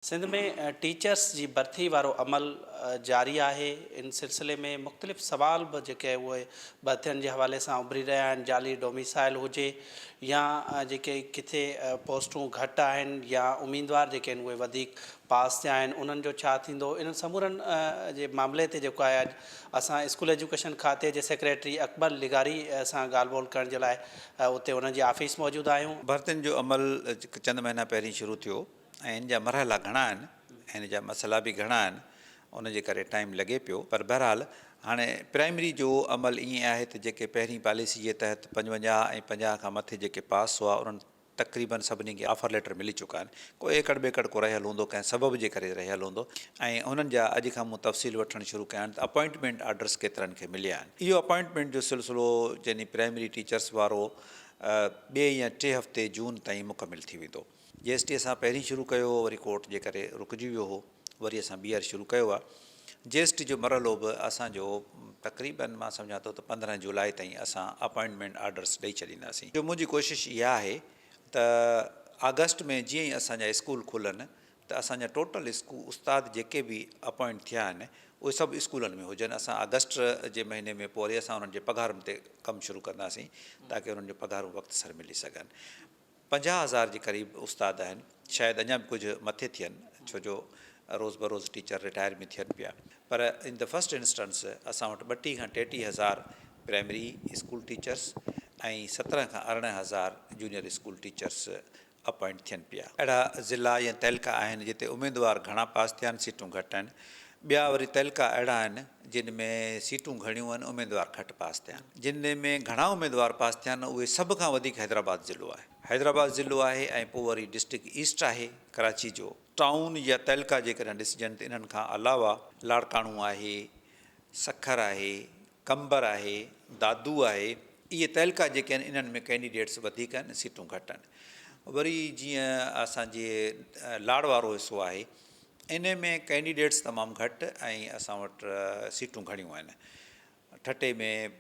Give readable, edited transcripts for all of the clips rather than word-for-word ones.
सिंध में टीचर्स जी भर्ती वारो अमल जारी आहे। इन सिलसिले में मुख़्तलिफ़ सवाल भी जेके उहे भर्तियुनि जे हवाले सां उभरी रहिया आहिनि। जाली डोमिसाइल हुजे या जेके किथे पोस्टूं घटि आहिनि या उम्मीदवार जेके आहिनि उहे वधीक पास थिया आहिनि, उन्हनि जो छा थींदो। इन्हनि समूरनि जे मामले ते जेको आहे अॼु असां स्कूल एजुकेशन खाते जे सेक्रेटरी अकबर लिगारी सां ॻाल्हि ॿोल करण जे लाइ उते उन्हनि जी ऑफिस मौजूदु आहियूं। भर्तियुनि जो अमल चंद महीना पहिरीं शुरू थियो ऐं इन जा मरहला घणा आहिनि, इन जा मसइला बि घणा आहिनि, उनजे करे टाइम लॻे पियो। पर बहरहाल हाणे प्राइमरी जो अमल ईअं आहे त जेके पहिरीं पॉलिसी जे तहत 55 ऐं 50 खां मथे जेके पास हुआ उन्हनि तक़रीबन सभिनी खे ऑफर लेटर मिली चुका आहिनि। कोई एकड़ ॿेकड़ को रहियल हूंदो, कंहिं सबब जे करे रहियल हूंदो ऐं उन्हनि जा अॼु खां मूं तफ़सील वठणु शुरू कया आहिनि त अपॉइंटमेंट ऑर्डर्स केतिरनि खे मिलिया आहिनि। इहो अपॉइंटमेंट जो सिलसिलो यानी प्राइमरी टीचर्स वारो 2 या 3 हफ़्ते जून ताईं मुकमिल थी वेंदो। GST असां पहिरीं शुरू कयो, वरी कोर्ट जे करे रुकिजी वियो हो, वरी असां ॿीहर शुरू कयो आहे। GST जो मरहलो बि असांजो तक़रीबन मां सम्झां थो त 15 जुलाई ताईं असां अपॉइंटमेंट ऑर्डर्स ॾेई छॾींदासीं। जो मुंहिंजी कोशिशि इहा आहे त अगस्त में जीअं ई असांजा स्कूल खुलनि त असांजा टोटल उस्ताद जेके बि अपॉइंट थिया आहिनि उहे सभु स्कूलनि में हुजनि। असां अगस्त जे महीने में पोइ वरी असां उन्हनि जे पघारुनि ते कमु शुरू कंदासीं ताकी उन्हनि जो पघारूं वक़्तु सर मिली सघनि। 50,000 जे क़रीब उस्ताद आहिनि, शायदि अञा बि कुझु मथे थियनि, छो जो रोज़ बरोज़ टीचर रिटायर बि थियनि पिया। पर इन द फस्ट इंस्टेंस असां वटि 32 खां 33,000 प्राइमरी स्कूल टीचर्स ऐं 17 खां 18,000 जूनियर स्कूल टीचर्स अपॉइंट थियनि पिया। अहिड़ा ज़िला या तहलका आहिनि जिते उमेदवार घणा पास थिया आहिनि, सीटूं घटि आहिनि। ॿिया वरी तहलका अहिड़ा आहिनि जिन में सीटूं घणियूं आहिनि, उमेदवार घटि पास थिया आहिनि। जिन में घणा उमेदवार पास थिया आहिनि उहे सभ खां वधीक हैदराबाद ज़िलो आहे। हैदराबाद ज़िलो आहे ऐं पोइ वरी डिस्ट्रिक्ट ईस्ट आहे कराची जो। टाउन या तहलका जेकॾहिं ॾिसजनि त इन्हनि खां अलावा लाड़काणू आहे, सखर आहे, कंबर आहे, दादू आहे। इहे तहलका जेके आहिनि इन्हनि में कैंडिडेट्स वधीक आहिनि, सीटूं घटि आहिनि। वरी जीअं असांजे लाड़ वारो हिसो आहे, इन में कैंडिडेट्स तमामु घटि ऐं असां वटि सीटूं घणियूं आहिनि। ठटे में,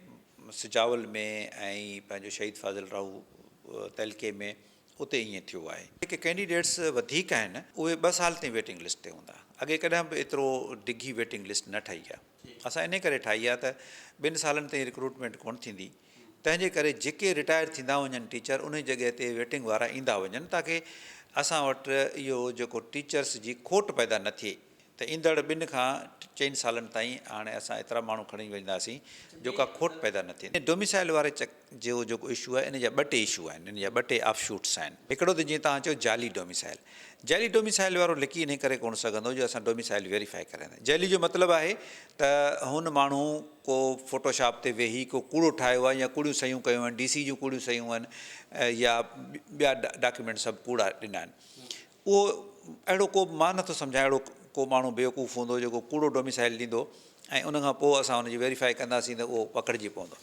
सिजावल में ऐं पंहिंजो शहीद फाज़िल राहू तहलके में उते ईअं थियो आहे। जेके कैंडिडेट्स वधीक आहिनि उहे 2 साल ताईं वेटिंग लिस्ट ते हूंदा। अॻे कॾहिं बि एतिरो डिघी वेटिंग लिस्ट न ठही आहे। असां इन करे ठाही आहे त 2 सालनि ताईं रिक्रूटमेंट कोन थींदी, तंहिंजे करे जेके रिटायर थींदा वञनि टीचर उन जॻह ते वेटिंग वारा ईंदा वञनि ताकी असां वटि इहो जेको टीचर्स जी खोट पैदा न थिए त ईंदड़ 2 खां 4 सालनि ताईं हाणे असां एतिरा माण्हू खणी वेंदासीं जो का खोट पैदा न थिए। डोमिसाइल वारे जो जेको इशू आहे, इन जा 2 टे इशू आहिनि, इन जा 2 टे ऑफशूट्स आहिनि। हिकिड़ो त जीअं तव्हां चयो जाली डोमिसाइल। जाली डोमिसाइल वारो लिकी इन करे कोन सघंदो जो असां डोमिसाइल वेरीफाई कराईंदा। जाली जो मतिलबु आहे त हुन माण्हू को फ़ोटोशॉप ते वेही को कूड़ो ठाहियो आहे या कूड़ियूं सयूं कयूं आहिनि, DC जूं कूड़ियूं सयूं आहिनि या ॿिया डॉक्यूमेंट सभु कूड़ा ॾिना आहिनि। उहो अहिड़ो को मां नथो सम्झां अहिड़ो को माण्हू बेवकूफ़ हूंदो जेको कूड़ो डोमिसाइल ॾींदो ऐं उनखां पोइ असां हुनजी वेरीफाई कंदासीं त उहो पकड़िजी पवंदो।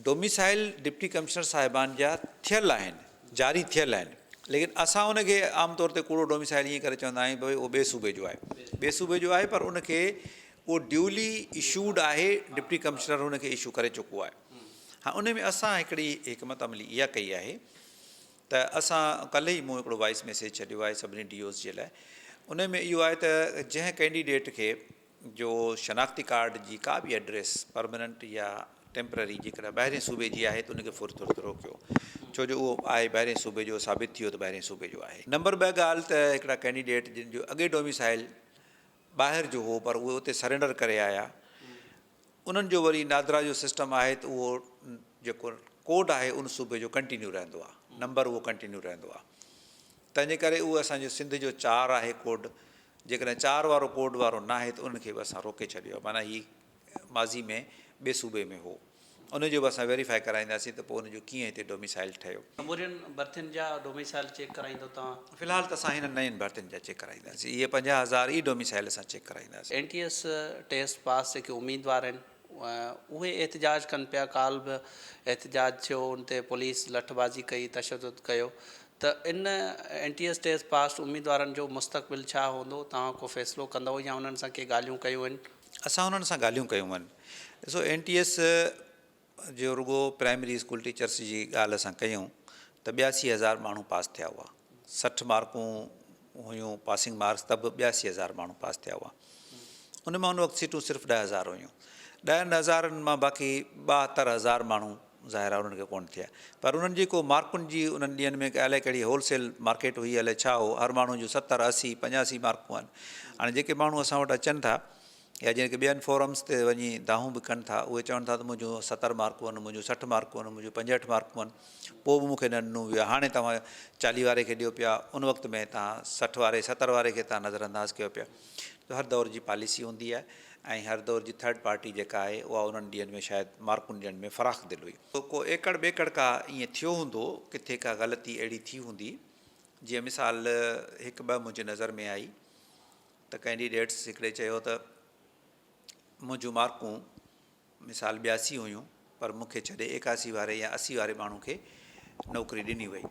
डोमिसाइल डिप्टी कमिश्नर साहिबान जा थियल आहिनि, जारी थियल आहिनि, लेकिन असां उनखे आमतौर ते कूड़ो डोमिसाइल ईअं करे चवंदा आहियूं भई उहो ॿिए सूबे जो आहे, ॿिए सूबे जो आहे, पर उनखे उहो ड्यूली इशूड आहे, डिप्टी कमिश्नर हुनखे इशू करे चुको आहे। हा, उन में असां हिकिड़ी हिकमत अमली इहा कई आहे त असां कल्ह ई मूं हिकिड़ो वॉइस मैसेज छॾियो आहे सभिनी DOs जे लाइ। उन में इहो आहे त जंहिं कैंडिडेट खे जो शनाख्ती कार्ड जी का बि एड्रेस परमानेंट या टेम्पररी जेकॾहिं ॿाहिरें सूबे जी आहे त उनखे फुर्त रोकियो, छो जो उहो आहे ॿाहिरें सूबे जो, साबित थियो त ॿाहिरें सूबे जो आहे। नंबर 2 ॻाल्हि त हिकिड़ा कैंडिडेट जिन जो अॻे डोमिसाइल ॿाहिरि जो हो पर उहे उते सरेंडर करे आया, उन्हनि जो वरी नादरा जो सिस्टम आहे त उहो जेको कोड आहे उन सूबे जो कंटिन्यू रहंदो आहे, नंबर उहो कंटिन्यू रहंदो आहे। तंहिंजे करे उहो असांजो सिंध जो 4 आहे कोड, जेकॾहिं 4 वारो कोड वारो न आहे त उनखे बि असां रोके छॾियो आहे। माना हीअ माज़ी में ॿिए सूबे में हो, उनजो बि असां वेरीफाई कराईंदासीं त पोइ उनजो कीअं हिते डोमिसाइल ठहियो। समूरियुनि भर्तियुनि जा डोमिसाइल चेक कराईंदो तव्हां? फ़िलहालु त असां हिन नयुनि भर्तियुनि जा चेक कराईंदासीं। इहे 50,000 ई डोमिसाइल असां चेक कराईंदासीं। NTS टेस्ट पास जेके उम्मीदवार आहिनि उहे एहतिजाज कनि पिया। काल बि एहतिजाज थियो, उन ते पुलिस लठबाज़ी कई, तशदुद कयो, त इन NTS टेस्ट पास उम्मीदवारनि जो मुस्तक़बिल छा हूंदो? तव्हां को फ़ैसिलो कंदव या उन्हनि सां के ॻाल्हियूं कयूं आहिनि? असां हुननि सां ॻाल्हियूं कयूं आहिनि। ॾिसो, NTS जो रुगो प्राइमरी स्कूल टीचर्स जी ॻाल्हि असां कयूं त 82,000 माण्हू पास थिया हुआ, 60 मार्कूं हुयूं पासिंग मार्क्स त बि 82,000 माण्हू पास थिया हुआ। उन मां उन वक़्तु सीटूं सिर्फ़ु 10,000 हुयूं। 10,000 मां बाक़ी 72,000 माण्हू ज़ाहिर आहे उन्हनि खे कोन्ह थिया। पर उन्हनि जी को मार्कुनि जी उन्हनि ॾींहंनि में अलाए कहिड़ी होलसेल मार्केट हुई, अलाए छा हो, हर माण्हू जूं 70, 80, 85 मार्कूं आहिनि। हाणे जेके माण्हू असां वटि अचनि था या जेके ॿियनि फोरम्स ते वञी दाहूं बि कनि था, उहे चवनि था त मुंहिंजूं 70 मार्कूं आहिनि, मुंहिंजूं 60 मार्कूं आहिनि, मुंहिंजूं 65 मार्कूं आहिनि, पोइ बि मूंखे न ॾिनो वियो। हाणे तव्हां 40 वारे खे ॾियो पिया, उन वक़्त में तव्हां 60 वारे 70 वारे खे तव्हां नज़रअंदाज़ कयो पिया। त हर दौर जी पॉलिसी हूंदी आहे ऐं हर दौर जी थर्ड पार्टी जेका आहे उहा उन्हनि ॾींहंनि में शायदि मार्कुनि ॾियण में फ़राख़ दिलि हुई। तो को एकड़ ॿेकड़ का ईअं थियो हूंदो, किथे का ग़लती अहिड़ी थी हूंदी। जीअं मिसाल हिकु ॿ मुंहिंजे नज़र में आई त कैंडिडेट्स हिकिड़े चयो त मुंहिंजूं मार्कूं मिसाल 82 हुयूं, पर मूंखे छॾे 81 वारे या 80 वारे माण्हू खे नौकिरी ॾिनी वई।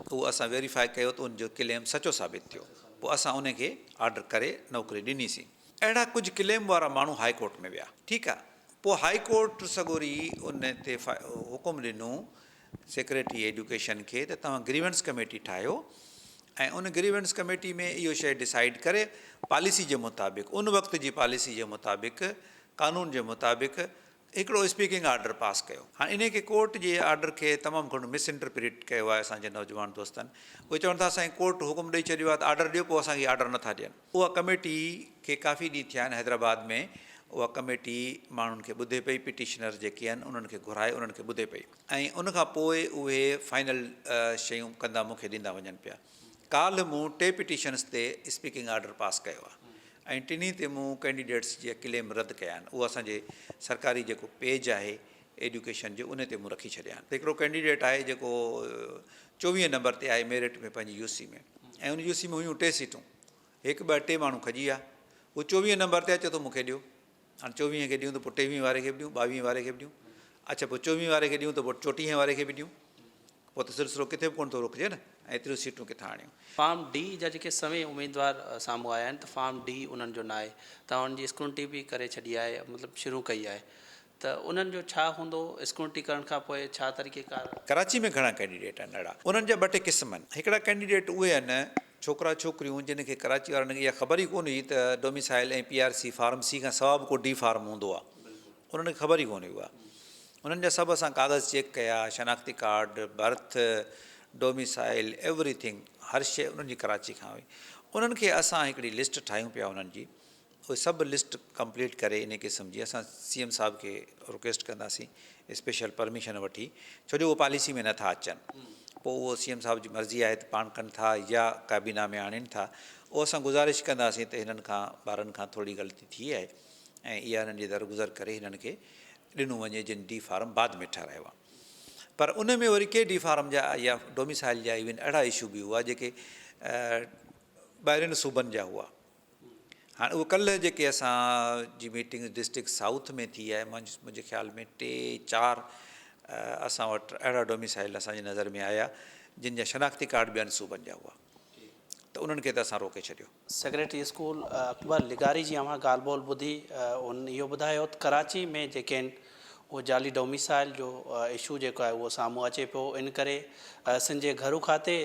उहो असां वेरीफाई कयो त उनजो क्लेम सचो साबित थियो, पोइ असां उनखे ऑर्डर करे नौकिरी ॾिनीसीं। अहिड़ा कुझु क्लेम वारा माण्हू हाई कोर्ट में विया, ठीकु आहे। पोइ हाई कोर्ट सगोरी उन ते हुकुम ॾिनो सेक्रेटरी एजुकेशन खे त तव्हां ग्रीवेंस कमेटी ठाहियो ऐं उन ग्रीवेंस कमेटी में इहो शइ डिसाइड करे पॉलिसी जे मुताबिक़, उन वक़्त जी पॉलिसी जे मुताबिक़, कानून जे मुताबिक़ हिकिड़ो स्पीकिंग ऑर्डर पास कयो। हाणे इन खे कोर्ट जे ऑर्डर खे तमामु घणो मिसइंटरप्रिट कयो आहे असांजे नौजवान दोस्तनि। उहे चवनि था असांखे कोर्ट हुकुम ॾेई छॾियो आहे त ऑर्डर ॾियो, पोइ असांखे ऑर्डर नथा ॾियनि। उहा कमेटी खे काफ़ी ॾींहं थिया आहिनि हैदराबाद में, उहा कमेटी माण्हुनि खे ॿुधे पई, पिटिशनर जेके आहिनि उन्हनि खे घुराए उन्हनि खे ॿुधे पई ऐं उनखां पोइ उहे फाइनल शयूं कंदा मूंखे ॾींदा वञनि पिया। काल्ह मूं 2 पिटिशन्स ते स्पीकिंग ऑर्डर पास कयो आहे ऐं टिनी ते मूं कैंडिडेट्स जे क्लेम रद्द कया आहिनि। उहो असांजे सरकारी जेको पेज आहे एजुकेशन जो, उन ते मूं रखी छॾिया आहिनि। हिकिड़ो कैंडिडेट आहे जेको 24 नंबर ते आहे मेरिट में पंहिंजी यूसी में, ऐं उन यूसी में हुयूं 3 सीटूं, 1 ॿ 2 माण्हू खजी विया। उहो 24 नंबर ते अचे थो मूंखे ॾियो। हाणे 24 खे ॾियूं त पोइ 23 वारे खे बि ॾियूं, 22 वारे खे बि ॾियूं। अच्छा, पोइ 24 वारे खे ॾियूं त पोइ 34 वारे खे बि ॾियूं। पोइ त सिलसिलो किथे बि कोन थो रुकिजे न, ऐं एतिरियूं सीटूं किथां आणियूं। फार्म डी जा जेके सभई उम्मीदवार साम्हूं आया आहिनि त फार्म डी उन्हनि जो न आहे, तव्हां उनजी स्क्रूटनी बि करे छॾी आहे, मतिलबु शुरू कई आहे, त उन्हनि जो छा हूंदो स्क्रूटनी करण खां पोइ, छा तरीक़ेकार? कराची में घणा कैंडिडेट आहिनि अहिड़ा, उन्हनि जा 2 टे क़िस्म आहिनि। हिकिड़ा कैंडिडेट उहे आहिनि छोकिरा छोकिरियूं जिन खे कराची वारनि खे इहा ख़बर ई कोन हुई त डोमिसाइल ऐं PRC फार्म सी खां सवाइ बि को डी फार्म हूंदो आहे, उन्हनि खे ख़बर ई कोन हुई। उन्हनि जा सभु असां कागज़ चेक कया, शनाख्ती कार्ड, बर्थ, डोमिसाइल, एवरीथिंग, हर शइ उन्हनि जी कराची खां हुई। उन्हनि खे असां हिकिड़ी लिस्ट ठाहियूं पिया उन्हनि जी, उहे सभु लिस्ट कंप्लीट करे इन क़िस्म जी असां CM साहिब खे रिक्वेस्ट कंदासीं स्पेशल परमिशन वठी, छो जो उहो पॉलिसी में नथा अचनि। पोइ उहो CM साहिब जी मर्ज़ी आहे त पाण कनि था या काबीना में आणनि था। उहो असां गुज़ारिश कंदासीं त हिननि खां ॿारनि खां थोरी ग़लती थी आहे ऐं इहा हिननि जी दरगुज़र करे हिननि खे ॾिनो वञे जिन डी फार्म बाद में ठारायो आहे। पर उन में वरी के डी फार्म जा या डोमिसाइल जा इवन अहिड़ा इशू बि हुआ जेके ॿाहिरिनि सूबनि जा हुआ। हाणे उहो कल्ह जेके असांजी मीटिंग डिस्ट्रिक्ट साउथ में थी आहे, मुंहिंजे ख़्याल में 3-4 असां वटि अहिड़ा डोमिसाइल असांजे नज़र में आया जिन जा शनाख्ती कार्ड ॿियनि सूबनि जा हुआ, त उन्हनि खे त असां रोके छॾियो। सेक्रेटरी स्कूल अकबर लिगारी जी अवां ॻाल्हि ॿोल ॿुधी, उन इहो ॿुधायो त कराची में जेके आहिनि उहो जाली डोमिसाइल जो इशू जेको आहे उहो साम्हूं अचे पियो। इन करे असांजे घरू खाते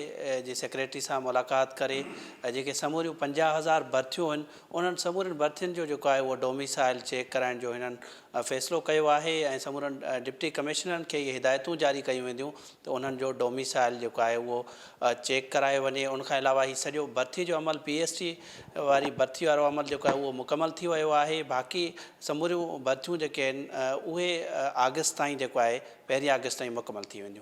जे सेक्रेटरी सां मुलाक़ात करे जेके समूरियूं 50,000 भर्तियूं आहिनि उन्हनि समूरियुनि भर्तियुनि जो जेको आहे उहो डोमिसाइल चेक कराइण जो हिननि फ़ैसिलो कयो आहे ऐं समूरनि डिप्टी कमिश्नरनि खे इहे हिदायतूं जारी कयूं वेंदियूं त उन्हनि जो डोमिसाइल जेको आहे उहो चेक करायो वञे। उनखां अलावा हीउ सॼो भर्ती जो अमल PST वारी भर्ती वारो अमल जेको आहे उहो मुकमल थी वियो आहे। बाक़ी समूरियूं भर्तियूं जेके आहिनि उहे अगस्त ताईं जेको आहे 1 अगस्त ताईं मुकमल थी वेंदियूं।